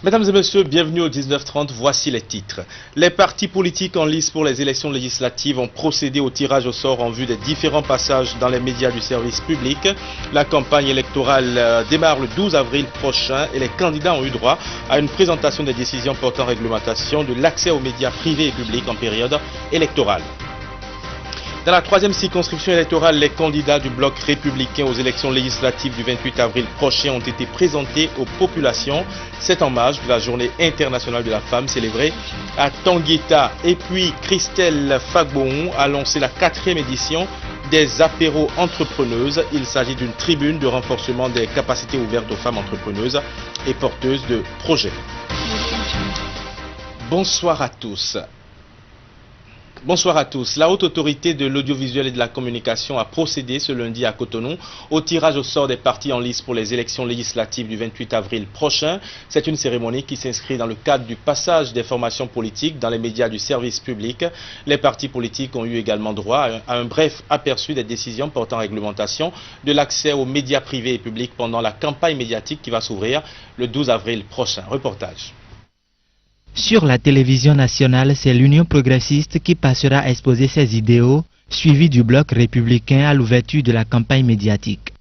Mesdames et messieurs, bienvenue au 19h30, voici les titres. Les partis politiques en lice pour les élections législatives ont procédé au tirage au sort en vue des différents passages dans les médias du service public. La campagne électorale démarre le 12 avril prochain et les candidats ont eu droit à une présentation des décisions portant réglementation de l'accès aux médias privés et publics en période électorale. Dans la troisième circonscription électorale, les candidats du bloc républicain aux élections législatives du 28 avril prochain ont été présentés aux populations. C'est en marge de la journée internationale de la femme célébrée à Tangueta. Et puis Christelle Fagbon a lancé la 4e édition des apéros entrepreneuses. Il s'agit d'une tribune de renforcement des capacités ouvertes aux femmes entrepreneuses et porteuses de projets. Bonsoir à tous. Bonsoir à tous. La Haute Autorité de l'Audiovisuel et de la Communication a procédé ce lundi à Cotonou au tirage au sort des partis en lice pour les élections législatives du 28 avril prochain. C'est une cérémonie qui s'inscrit dans le cadre du passage des formations politiques dans les médias du service public. Les partis politiques ont eu également droit à un bref aperçu des décisions portant réglementation de l'accès aux médias privés et publics pendant la campagne médiatique qui va s'ouvrir le 12 avril prochain. Reportage. Sur la télévision nationale, c'est l'Union progressiste qui passera à exposer ses idéaux, suivi du bloc républicain à l'ouverture de la campagne médiatique.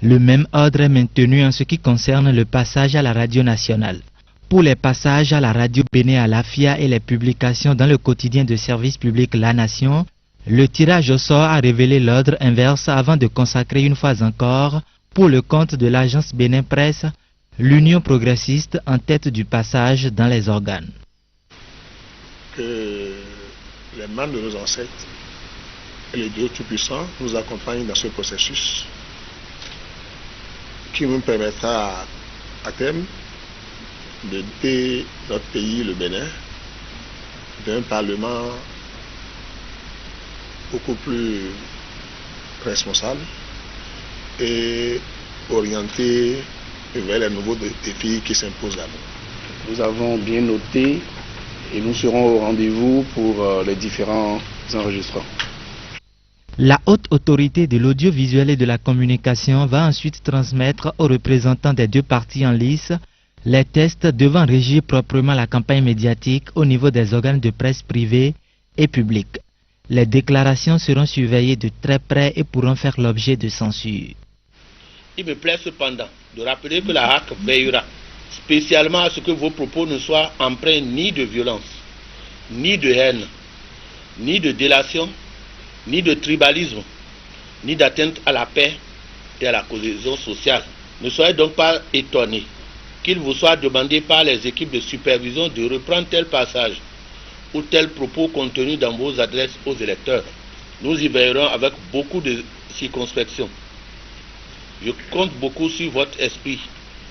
Le même ordre est maintenu en ce qui concerne le passage à la radio nationale. Pour les passages à la radio Béné à l'AFIA et les publications dans le quotidien de service public La Nation, le tirage au sort a révélé l'ordre inverse avant de consacrer une fois encore, pour le compte de l'agence Bénin Presse, l'Union progressiste en tête du passage dans les organes. Que les membres de nos ancêtres et les dieux tout-puissants nous accompagnent dans ce processus qui nous permettra à terme de doter notre pays, le Bénin, d'un parlement beaucoup plus responsable et orienté vers les nouveaux défis qui s'imposent à nous. Nous avons bien noté et nous serons au rendez-vous pour les différents enregistrements. La Haute Autorité de l'Audiovisuel et de la Communication va ensuite transmettre aux représentants des deux partis en lice les tests devant régir proprement la campagne médiatique au niveau des organes de presse privés et publics. Les déclarations seront surveillées de très près et pourront faire l'objet de censure. Il me plaît cependant de rappeler que la HAC veillera spécialement à ce que vos propos ne soient empreints ni de violence, ni de haine, ni de délation, ni de tribalisme, ni d'atteinte à la paix et à la cohésion sociale. Ne soyez donc pas étonnés qu'il vous soit demandé par les équipes de supervision de reprendre tel passage ou tel propos contenu dans vos adresses aux électeurs. Nous y veillerons avec beaucoup de circonspection. Je compte beaucoup sur votre esprit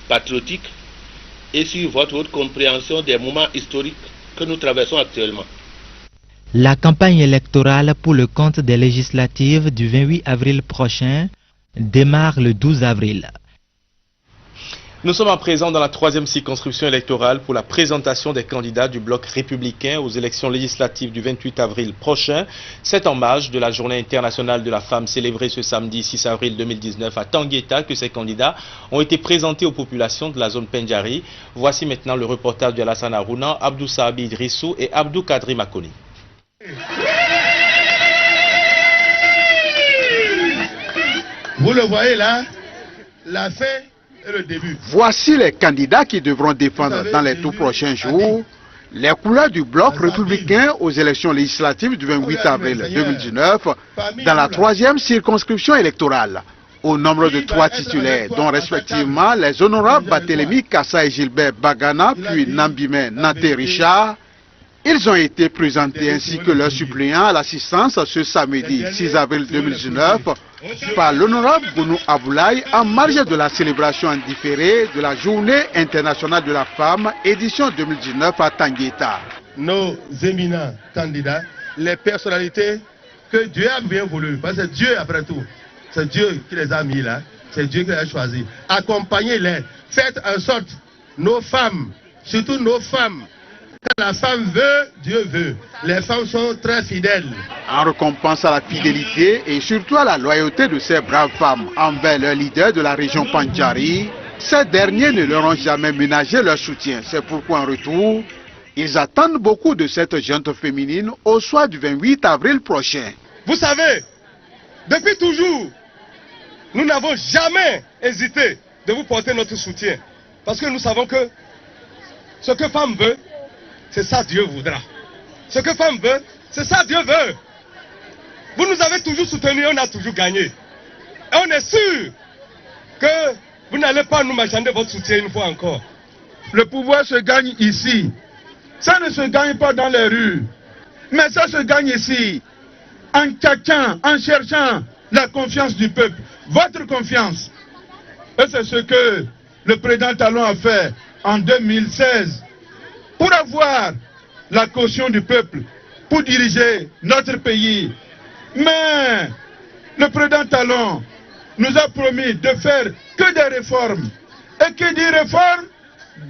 patriotique et sur votre haute compréhension des moments historiques que nous traversons actuellement. La campagne électorale pour le compte des législatives du 28 avril prochain démarre le 12 avril. Nous sommes à présent dans la troisième circonscription électorale pour la présentation des candidats du bloc républicain aux élections législatives du 28 avril prochain. C'est en marge de la journée internationale de la femme célébrée ce samedi 6 avril 2019 à Tangueta que ces candidats ont été présentés aux populations de la zone Pendjari. Voici maintenant le reportage de Alassane Harouna, Abdou Sahabi Idrissou et Abdou Kadri Makoni. Vous le voyez là, la fin et le début. Voici les candidats qui devront défendre dans les tout prochains jours les couleurs du bloc républicain aux élections législatives du 28 avril 2019 dans la troisième circonscription électorale. Au nombre de 3 titulaires, dont respectivement les honorables Barthélémy Kassa et Gilbert Bagana, puis Nambimé Nanté Richard, ils ont été présentés ainsi que leurs suppléants à l'assistance ce samedi 6 avril 2019 par l'honorable Bounou Aboulaye en marge de la célébration en différé de la Journée internationale de la femme, édition 2019 à Tangueta. Nos éminents candidats, les personnalités que Dieu a bien voulu, parce que c'est Dieu après tout, c'est Dieu qui les a mis là, c'est Dieu qui les a choisis. Accompagnez-les, faites en sorte, nos femmes, surtout nos femmes, quand la femme veut, Dieu veut. Les femmes sont très fidèles. En récompense à la fidélité et surtout à la loyauté de ces braves femmes envers leur leader de la région Pendjari, Ces derniers ne leur ont jamais ménagé leur soutien. C'est pourquoi en retour, ils attendent beaucoup de cette junte féminine au soir du 28 avril prochain. Vous savez, depuis toujours, nous n'avons jamais hésité de vous porter notre soutien. Parce que nous savons que ce que femme veut, c'est ça Dieu voudra. Ce que femme veut, c'est ça Dieu veut. Vous nous avez toujours soutenus, on a toujours gagné. Et on est sûr que vous n'allez pas nous marchander votre soutien une fois encore. Le pouvoir se gagne ici. Ça ne se gagne pas dans les rues. Mais ça se gagne ici. En tchatchant, en cherchant la confiance du peuple. Votre confiance. Et c'est ce que le président Talon a fait en 2016. Pour avoir la caution du peuple. Pour diriger notre pays. Mais le président Talon nous a promis de faire que des réformes. Et qui dit réforme,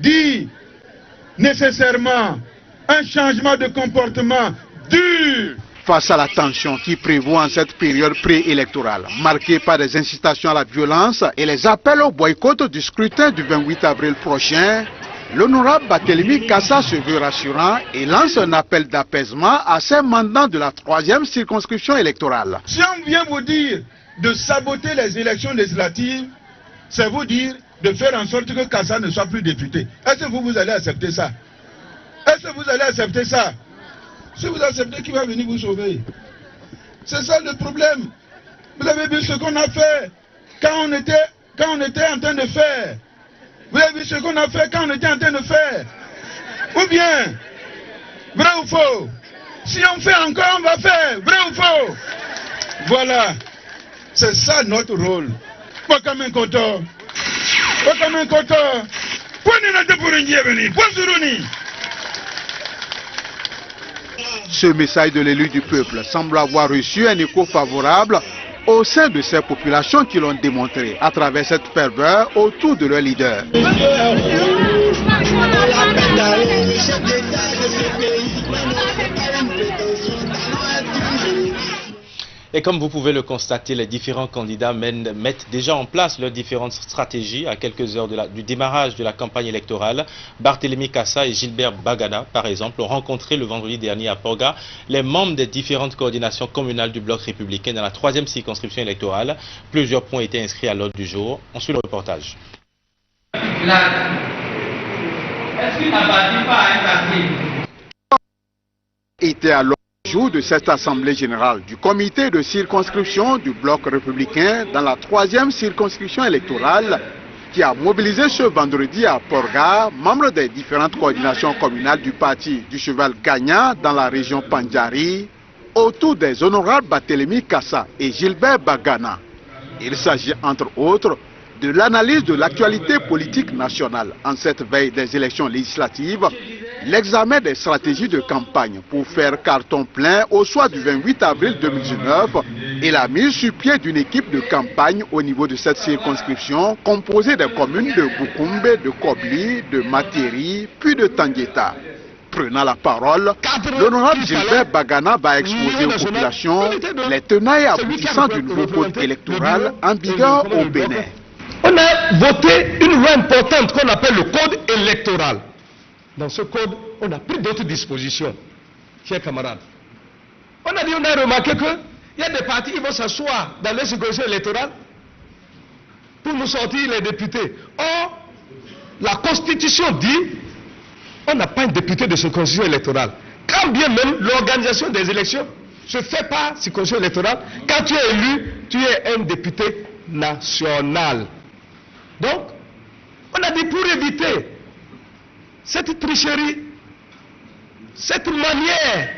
dit nécessairement un changement de comportement dur. Face à la tension qui prévaut en cette période préélectorale, marquée par des incitations à la violence et les appels au boycott du scrutin du 28 avril prochain, l'honorable Barthélémy Kassa se veut rassurant et lance un appel d'apaisement à ses mandants de la 3e circonscription électorale. Si on vient vous dire de saboter les élections législatives, c'est vous dire de faire en sorte que Kassa ne soit plus député. Est-ce que vous allez accepter ça? Est-ce que vous allez accepter ça? Si vous acceptez, qui va venir vous sauver? C'est ça le problème. Vous avez vu ce qu'on a fait quand on était en train de faire. Vous avez vu ce qu'on a fait quand on était en train de faire. Ou bien, vrai ou faux? Si on fait encore, on va faire. Vrai ou faux? Voilà. C'est ça notre rôle. Pas comme un coton. Pas comme un coton. Ce message de l'élu du peuple semble avoir reçu un écho favorable au sein de ces populations qui l'ont démontré à travers cette ferveur autour de leur leader. Et comme vous pouvez le constater, les différents candidats mettent déjà en place leurs différentes stratégies à quelques heures du démarrage de la campagne électorale. Barthélémy Kassa et Gilbert Bagana, par exemple, ont rencontré le vendredi dernier à Porga les membres des différentes coordinations communales du bloc républicain dans la 3e circonscription électorale. Plusieurs points étaient inscrits à l'ordre du jour. On suit le reportage. Est-ce qu'il n'appartient pas à un quartier? Était à l'ordre du jour de cette assemblée générale du comité de circonscription du bloc républicain dans la 3e circonscription électorale qui a mobilisé ce vendredi à Porga membres des différentes coordinations communales du parti du cheval gagnant dans la région Pandjari autour des honorables Barthélémy Kassa et Gilbert Bagana. Il s'agit entre autres de l'analyse de l'actualité politique nationale en cette veille des élections législatives, l'examen des stratégies de campagne pour faire carton plein au soir du 28 avril 2019 et la mise sur pied d'une équipe de campagne au niveau de cette circonscription composée des communes de Bukumbe, de Kobli, de Materi, puis de Tangueta. Prenant la parole, l'honorable Gilbert Bagana va exposer aux populations les tenants et aboutissants du nouveau code électoral en vigueur au Bénin. On a voté une loi importante qu'on appelle le code électoral. Dans ce code, on a pris d'autres dispositions, chers camarades. On a remarqué qu'il y a des partis qui vont s'asseoir dans les circonscriptions électorales pour nous sortir les députés. Or, la Constitution dit on n'a pas un député de circonscription électorale. Quand bien même l'organisation des élections se fait par circonscription électorale, quand tu es élu, tu es un député national. Donc, on a dit pour éviter cette tricherie, cette manière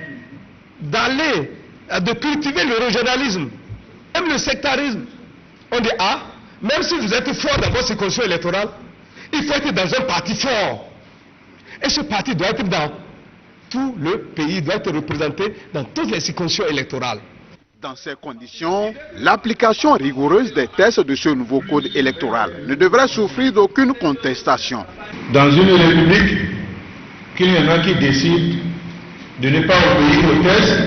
d'aller, de cultiver le régionalisme, même le sectarisme, on dit, même si vous êtes fort dans votre circonscription électorale, il faut être dans un parti fort. Et ce parti doit être dans tout le pays, doit être représenté dans toutes les circonscriptions électorales. Dans ces conditions, l'application rigoureuse des tests de ce nouveau code électoral ne devrait souffrir d'aucune contestation. Dans une république, qu'il y en a qui décident de ne pas obéir aux tests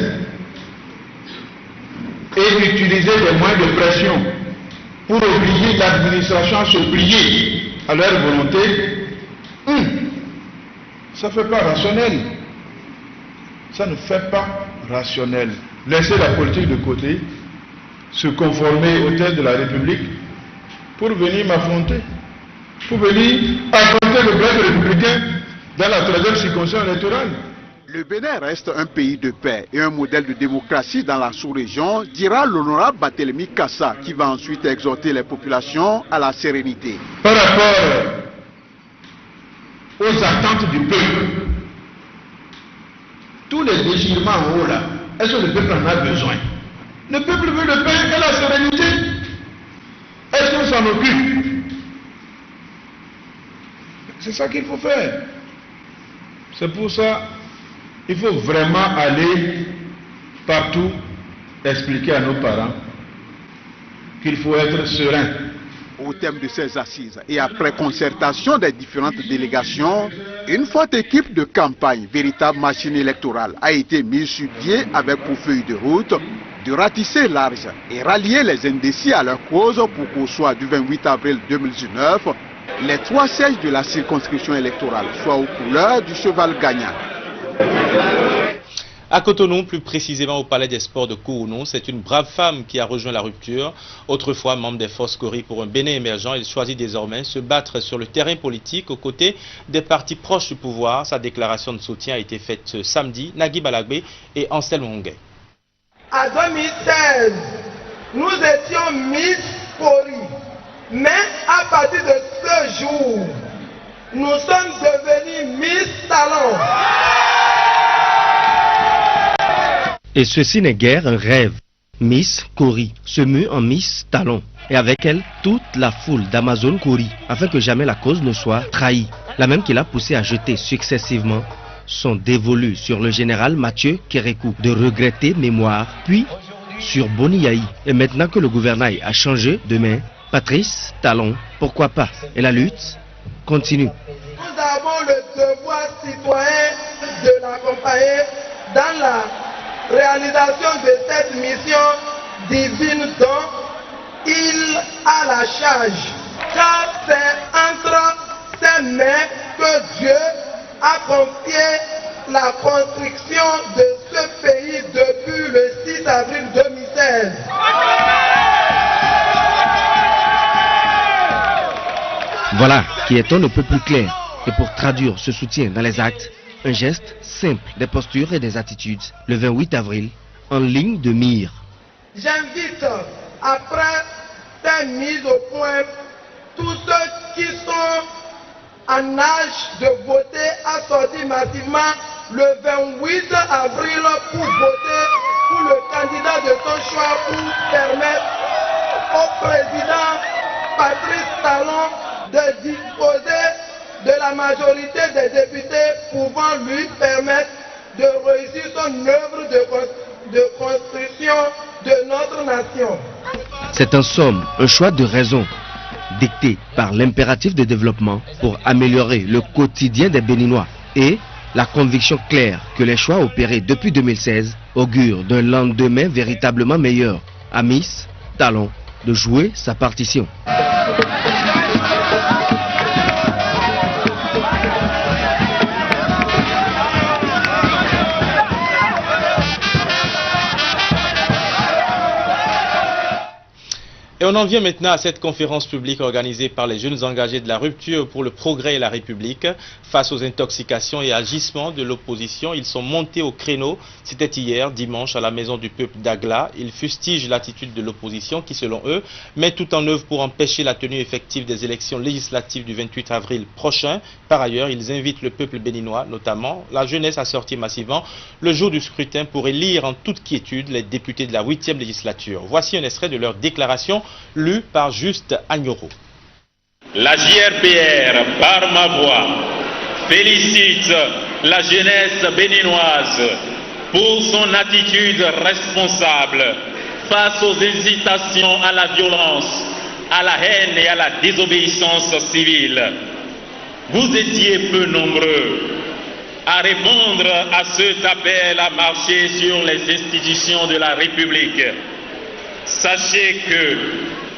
et d'utiliser des moyens de pression pour obliger l'administration à se plier à leur volonté, ça ne fait pas rationnel. Ça ne fait pas rationnel. Laisser la politique de côté, se conformer aux thèses de la République pour venir m'affronter, pour venir affronter le bloc républicain dans la 3e circonscription électorale. Le Bénin reste un pays de paix et un modèle de démocratie dans la sous-région, dira l'honorable Barthélemy Kassa, qui va ensuite exhorter les populations à la sérénité. Par rapport aux attentes du peuple, tous les déchirements en haut là, est-ce que le peuple en a besoin? Le peuple veut le paix et la sérénité. Est-ce qu'on s'en occupe? C'est ça qu'il faut faire. C'est pour ça qu'il faut vraiment aller partout expliquer à nos parents qu'il faut être serein. Au thème de ces assises et après concertation des différentes délégations, une forte équipe de campagne, véritable machine électorale, a été mise sur pied avec pour feuille de route de ratisser large et rallier les indécis à leur cause pour qu'au soir du 28 avril 2019, les 3 sièges de la circonscription électorale soient aux couleurs du cheval gagnant. À Cotonou, plus précisément au Palais des Sports de Kourounou, c'est une brave femme qui a rejoint la rupture. Autrefois membre des forces Cori pour un Bénin émergent, elle choisit désormais se battre sur le terrain politique aux côtés des partis proches du pouvoir. Sa déclaration de soutien a été faite ce samedi. Nagui Balagbe et Anselme Ongué. À 2016, nous étions Miss Cori. Mais à partir de ce jour, nous sommes devenus Miss Talent. Et ceci n'est guère un rêve. Miss Cori se mue en Miss Talon et avec elle toute la foule d'Amazon Cori afin que jamais la cause ne soit trahie. La même qui l'a poussé à jeter successivement son dévolu sur le général Mathieu Kérékou de regretter mémoire, puis sur Boni Yahi. Et maintenant que le gouvernail a changé de main, Patrice Talon, pourquoi pas? Et la lutte continue. Nous avons le devoir citoyen de l'accompagner dans la réalisation de cette mission divine dont il a la charge. Car c'est entre ses mains que Dieu a confié la construction de ce pays depuis le 6 avril 2016. Voilà qui est on ne peut plus clair. Et pour traduire ce soutien dans les actes, un geste simple des postures et des attitudes, le 28 avril, en ligne de mire. J'invite, après cette mise au point, tous ceux qui sont en âge de voter à sortir massivement le 28 avril pour voter pour le candidat de son choix pour permettre au président Patrice Talon de disposer de la majorité des députés pouvant lui permettre de réussir son œuvre de construction de notre nation. C'est en somme un choix de raison dicté par l'impératif de développement pour améliorer le quotidien des Béninois et la conviction claire que les choix opérés depuis 2016 augurent d'un lendemain véritablement meilleur à Miss Talon de jouer sa partition. Et on en vient maintenant à cette conférence publique organisée par les jeunes engagés de la rupture pour le progrès et la République. Face aux intoxications et agissements de l'opposition, ils sont montés au créneau. C'était hier, dimanche, à la Maison du Peuple d'Agla. Ils fustigent l'attitude de l'opposition qui, selon eux, met tout en œuvre pour empêcher la tenue effective des élections législatives du 28 avril prochain. Par ailleurs, ils invitent le peuple béninois, notamment la jeunesse, à sortir massivement le jour du scrutin pour élire en toute quiétude les députés de la 8e législature. Voici un extrait de leur déclaration lu par Juste Agnoro. La JRPR, par ma voix, félicite la jeunesse béninoise pour son attitude responsable face aux hésitations à la violence, à la haine et à la désobéissance civile. Vous étiez peu nombreux à répondre à cet appel à marcher sur les institutions de la République. Sachez que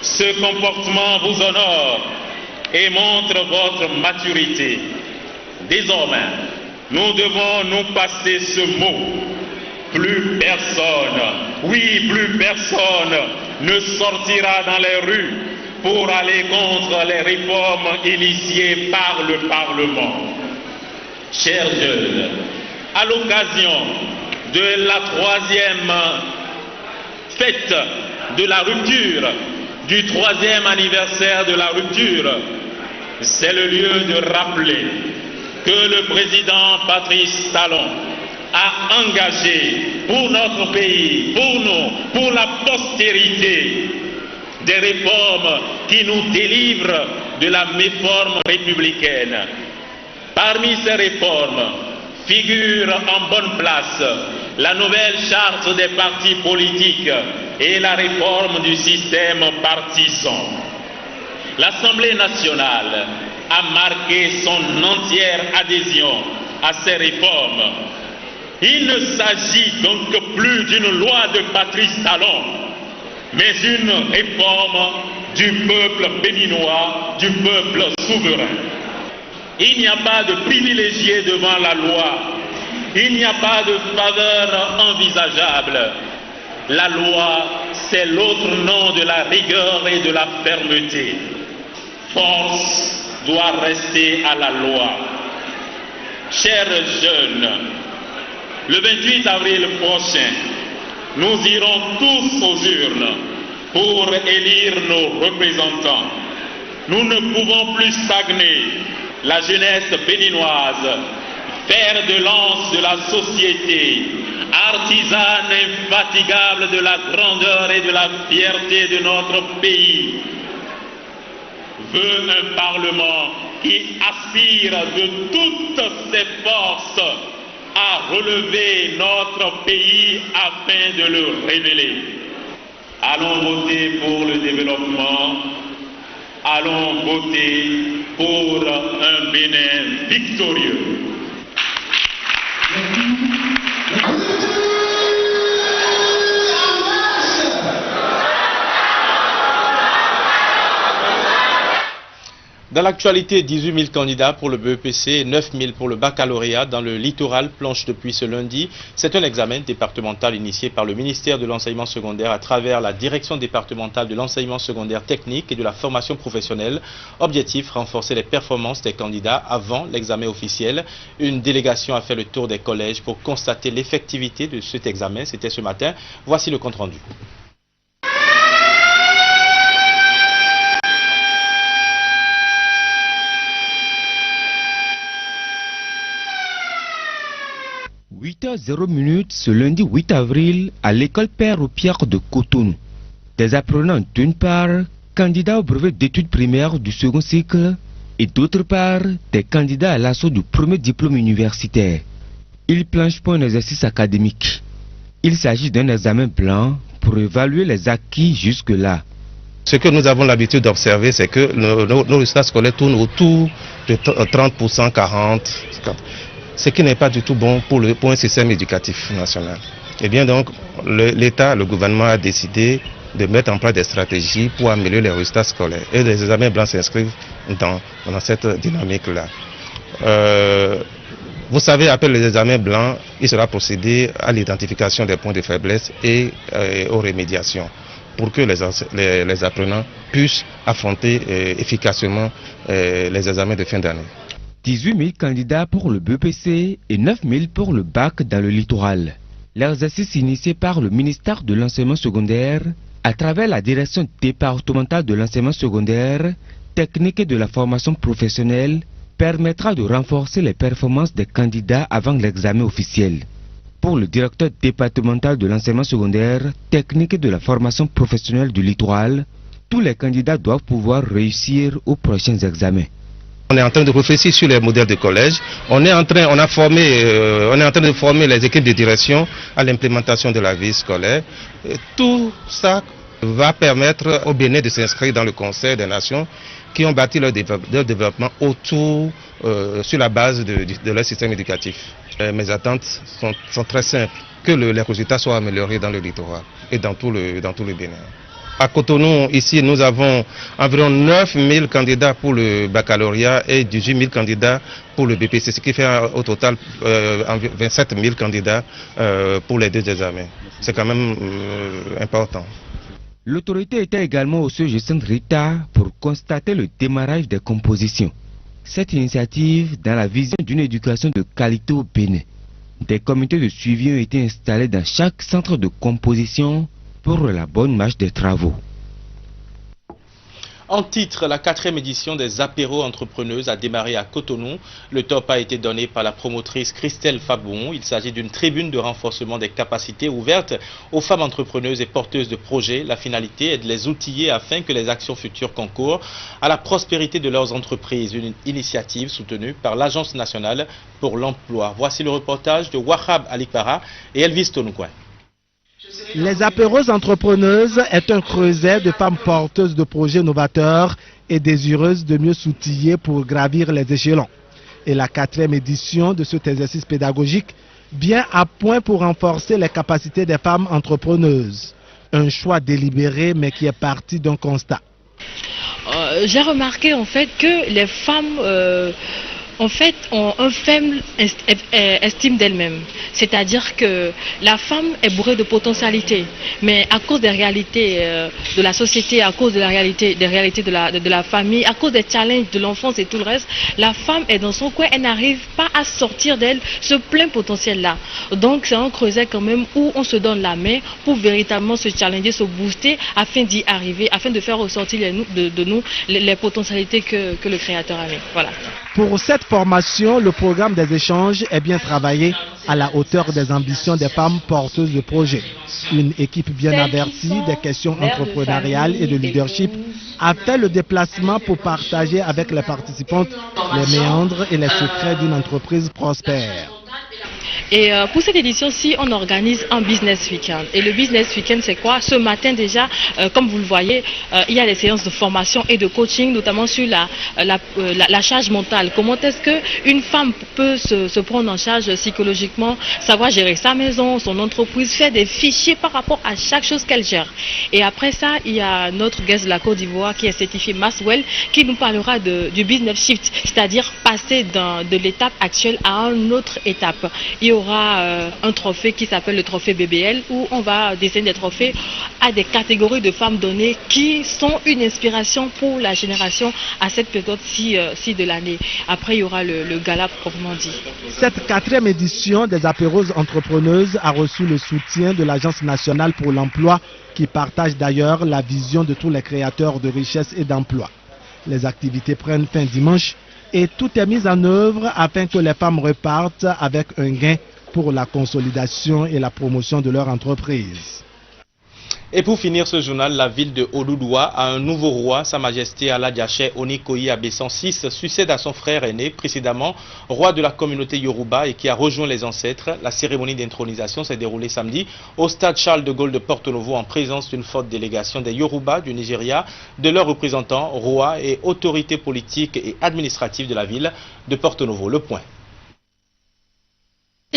ce comportement vous honore et montre votre maturité. Désormais, nous devons nous passer ce mot. Plus personne, oui, plus personne ne sortira dans les rues pour aller contre les réformes initiées par le Parlement. Chers jeunes, à l'occasion de la 3e fête de la rupture, du 3e anniversaire de la rupture, c'est le lieu de rappeler que le président Patrice Talon a engagé pour notre pays, pour nous, pour la postérité, des réformes qui nous délivrent de la méforme républicaine. Parmi ces réformes figure en bonne place la nouvelle charte des partis politiques et la réforme du système partisan. L'Assemblée nationale a marqué son entière adhésion à ces réformes. Il ne s'agit donc plus d'une loi de Patrice Talon, mais une réforme du peuple béninois, du peuple souverain. Il n'y a pas de privilégié devant la loi, il n'y a pas de faveur envisageable. La loi, c'est l'autre nom de la rigueur et de la fermeté. Force doit rester à la loi. Chers jeunes, le 28 avril prochain, nous irons tous aux urnes pour élire nos représentants. Nous ne pouvons plus stagner. La jeunesse béninoise, fer de lance de la société, artisane infatigable de la grandeur et de la fierté de notre pays, veut un Parlement qui aspire de toutes ses forces à relever notre pays afin de le révéler. Allons voter pour le développement, allons voter pour un Bénin victorieux. Dans l'actualité, 18 000 candidats pour le BEPC et 9 000 pour le baccalauréat dans le littoral planchent depuis ce lundi. C'est un examen départemental initié par le ministère de l'enseignement secondaire à travers la direction départementale de l'enseignement secondaire technique et de la formation professionnelle. Objectif, renforcer les performances des candidats avant l'examen officiel. Une délégation a fait le tour des collèges pour constater l'effectivité de cet examen. C'était ce matin. Voici le compte rendu. « 8h00 ce lundi 8 avril à l'école Père Pierre de Cotonou. Des apprenants d'une part, candidats au brevet d'études primaires du second cycle et d'autre part, des candidats à l'assaut du premier diplôme universitaire. Ils planchent pour un exercice académique. Il s'agit d'un examen blanc pour évaluer les acquis jusque-là. Ce que nous avons l'habitude d'observer, c'est que nos résultats scolaires tournent autour de 30%, 40%. Ce qui n'est pas du tout bon pour un système éducatif national. Et bien donc, l'État, le gouvernement a décidé de mettre en place des stratégies pour améliorer les résultats scolaires. Et les examens blancs s'inscrivent dans cette dynamique-là. Vous savez, après les examens blancs, il sera procédé à l'identification des points de faiblesse et aux remédiations pour que les apprenants puissent affronter efficacement les examens de fin d'année. 18 000 candidats pour le BEPC et 9 000 pour le bac dans le littoral. L'exercice initié par le ministère de l'enseignement secondaire à travers la direction départementale de l'enseignement secondaire, technique et de la formation professionnelle permettra de renforcer les performances des candidats avant l'examen officiel. Pour le directeur départemental de l'enseignement secondaire, technique et de la formation professionnelle du littoral, tous les candidats doivent pouvoir réussir aux prochains examens. On est en train de réfléchir sur les modèles de collège. On est en train de former les équipes de direction à l'implémentation de la vie scolaire. Et tout ça va permettre au Bénin de s'inscrire dans le Conseil des Nations qui ont bâti leur développement autour, sur la base de leur système éducatif. Mes attentes sont très simples, que les résultats soient améliorés dans le littoral et dans tout le Bénin. À Cotonou, ici, nous avons environ 9 000 candidats pour le baccalauréat et 18 000 candidats pour le BPC, ce qui fait au total 27 000 candidats pour les 2 examens. C'est quand même important. L'autorité était également au siège de Sainte Rita pour constater le démarrage des compositions. Cette initiative dans la vision d'une éducation de qualité au Bénin. Des comités de suivi ont été installés dans chaque centre de composition pour la bonne marche des travaux. En titre, la 4e édition des apéros entrepreneuses a démarré à Cotonou. Le top a été donné par la promotrice Christelle Fabon. Il s'agit d'une tribune de renforcement des capacités ouvertes aux femmes entrepreneuses et porteuses de projets. La finalité est de les outiller afin que les actions futures concourent à la prospérité de leurs entreprises. Une initiative soutenue par l'Agence nationale pour l'emploi. Voici le reportage de Wahab Alikpara et Elvis Tonoukouin. Les apéros entrepreneuses est un creuset de femmes porteuses de projets novateurs et désireuses de mieux s'outiller pour gravir les échelons. Et la 4e édition de cet exercice pédagogique vient à point pour renforcer les capacités des femmes entrepreneuses. Un choix délibéré mais qui est parti d'un constat. J'ai remarqué en fait que les femmes ont un faible estime d'elles-mêmes. C'est-à-dire que la femme est bourrée de potentialités, mais à cause des réalités de la société, à cause de la réalité, des réalités de la famille, à cause des challenges de l'enfance et tout le reste, la femme est dans son coin, elle n'arrive pas à sortir d'elle ce plein potentiel-là. Donc c'est un creuset quand même où on se donne la main pour véritablement se challenger, se booster afin d'y arriver, afin de faire ressortir de nous les potentialités que le Créateur a mis. Voilà. Pour cette formation, le programme des échanges est bien travaillé à la hauteur des ambitions des femmes porteuses de projets. Une équipe bien avertie des questions entrepreneuriales et de leadership a fait le déplacement pour partager avec les participantes les méandres et les secrets d'une entreprise prospère. Et pour cette édition-ci, on organise un business week-end. Et le business week-end, c'est quoi? Ce matin déjà, comme vous le voyez, il y a des séances de formation et de coaching, notamment sur la charge mentale. Comment est-ce qu'une femme peut se prendre en charge psychologiquement, savoir gérer sa maison, son entreprise, faire des fichiers par rapport à chaque chose qu'elle gère. Et après ça, il y a notre guest de la Côte d'Ivoire qui est certifié Maswell, qui nous parlera du business shift, c'est-à-dire passer de l'étape actuelle à une autre étape. Il y aura un trophée qui s'appelle le trophée BBL où on va décerner des trophées à des catégories de femmes données qui sont une inspiration pour la génération à cette période-ci de l'année. Après, il y aura le gala proprement dit. Cette 4e édition des apéros entrepreneuses a reçu le soutien de l'Agence nationale pour l'emploi qui partage d'ailleurs la vision de tous les créateurs de richesse et d'emploi. Les activités prennent fin dimanche et tout est mis en œuvre afin que les femmes repartent avec un gain pour la consolidation et la promotion de leur entreprise. Et pour finir ce journal, la ville de Oloudoua a un nouveau roi. Sa Majesté Aladjaché Onikoyi Abesan VI succède à son frère aîné, précédemment roi de la communauté Yoruba et qui a rejoint les ancêtres. La cérémonie d'intronisation s'est déroulée samedi au stade Charles de Gaulle de Porto-Novo en présence d'une forte délégation des Yoruba du Nigeria, de leurs représentants, rois et autorités politiques et administratives de la ville de Porto-Novo. Le point.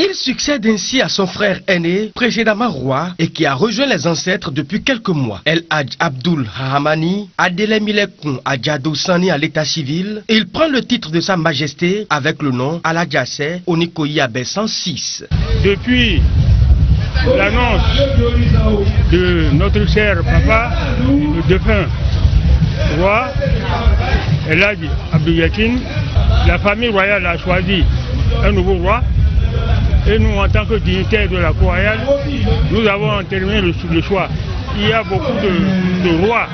Il succède ainsi à son frère aîné, précédemment roi, et qui a rejoint les ancêtres depuis quelques mois. El Hadj Abdul Hahamani, Adele Milekun Adjadou Sani à l'état civil, et il prend le titre de sa majesté avec le nom Aladjassé Onikoyi Abesan VI. Depuis l'annonce de notre cher papa, le défunt roi, El Hadj Abdou Yakin, la famille royale a choisi un nouveau roi. Et nous, en tant que dignitaires de la cour royale, nous avons terminé le choix. Il y a beaucoup de rois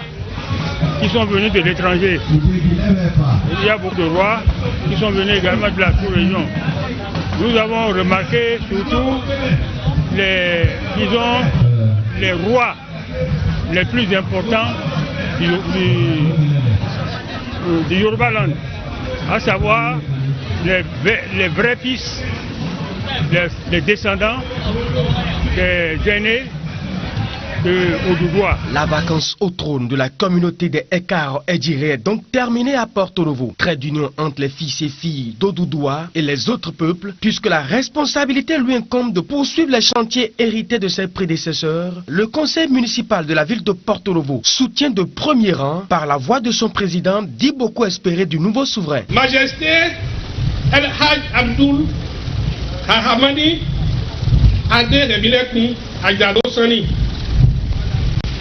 qui sont venus de l'étranger. Il y a beaucoup de rois qui sont venus également de la sous-région. Nous avons remarqué surtout les rois les plus importants du Yoruba Land, à savoir les vrais fils, les descendants des aînés de Oduduwa. La vacance au trône de la communauté des Ekaro Edjiri est donc terminée à Porto Novo. Trait d'union entre les fils et filles d'Oduduwa et les autres peuples, puisque la responsabilité lui incombe de poursuivre les chantiers hérités de ses prédécesseurs. Le conseil municipal de la ville de Porto Novo soutient de premier rang, par la voix de son président, dit beaucoup espérer du nouveau souverain. Majesté El Haj Abdul Hahamani Ade Rebilekni Ajdado Sani.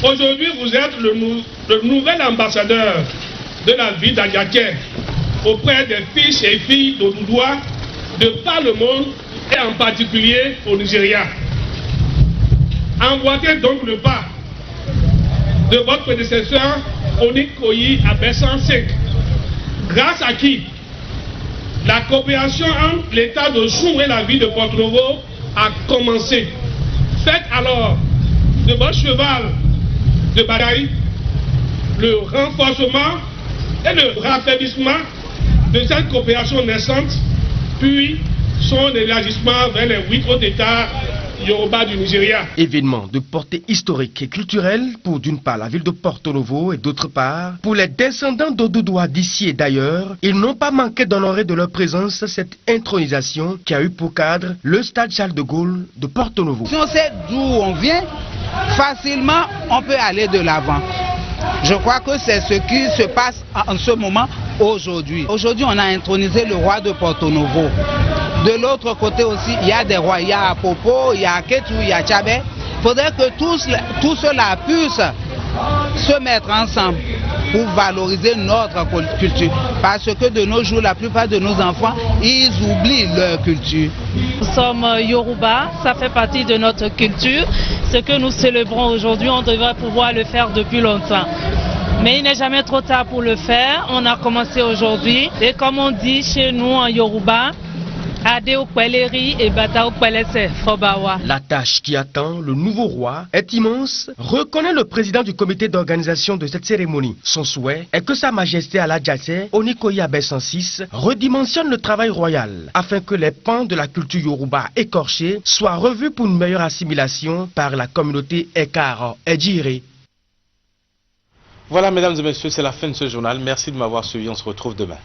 Aujourd'hui, vous êtes le nouvel ambassadeur de la ville d'Adiaké auprès des fils et filles d'Oduduwa de par le monde et en particulier au Nigeria. Emboîtez donc le pas de votre prédécesseur Onikoyi Abesan Sek, grâce à qui la coopération entre l'État de Chou et la ville de Porto Novo a commencé. Faites alors de votre cheval de bataille le renforcement et le raffermissement de cette coopération naissante, puis son élargissement vers les 8 autres États Yoruba du Nigeria. Événement de portée historique et culturelle pour d'une part la ville de Porto Novo et d'autre part pour les descendants d'Oduduwa d'ici et d'ailleurs. Ils n'ont pas manqué d'honorer de leur présence cette intronisation qui a eu pour cadre le stade Charles de Gaulle de Porto Novo. Si on sait d'où on vient, facilement on peut aller de l'avant. Je crois que c'est ce qui se passe en ce moment aujourd'hui. Aujourd'hui, on a intronisé le roi de Porto Novo. De l'autre côté aussi, il y a des rois, il y a Apopo, il y a Ketu, il y a Tchabé. Il faudrait que tout cela puisse se mettre ensemble pour valoriser notre culture. Parce que de nos jours, la plupart de nos enfants, ils oublient leur culture. Nous sommes Yoruba, ça fait partie de notre culture. Ce que nous célébrons aujourd'hui, on devrait pouvoir le faire depuis longtemps. Mais il n'est jamais trop tard pour le faire. On a commencé aujourd'hui. Et comme on dit chez nous en Yoruba, la tâche qui attend le nouveau roi est immense, reconnaît le président du comité d'organisation de cette cérémonie. Son souhait est que Sa Majesté Aladjassé Onikoyi Abesan VI redimensionne le travail royal afin que les pans de la culture yoruba écorchée soient revus pour une meilleure assimilation par la communauté Ekaro Edjiri. Voilà, mesdames et messieurs, c'est la fin de ce journal. Merci de m'avoir suivi. On se retrouve demain.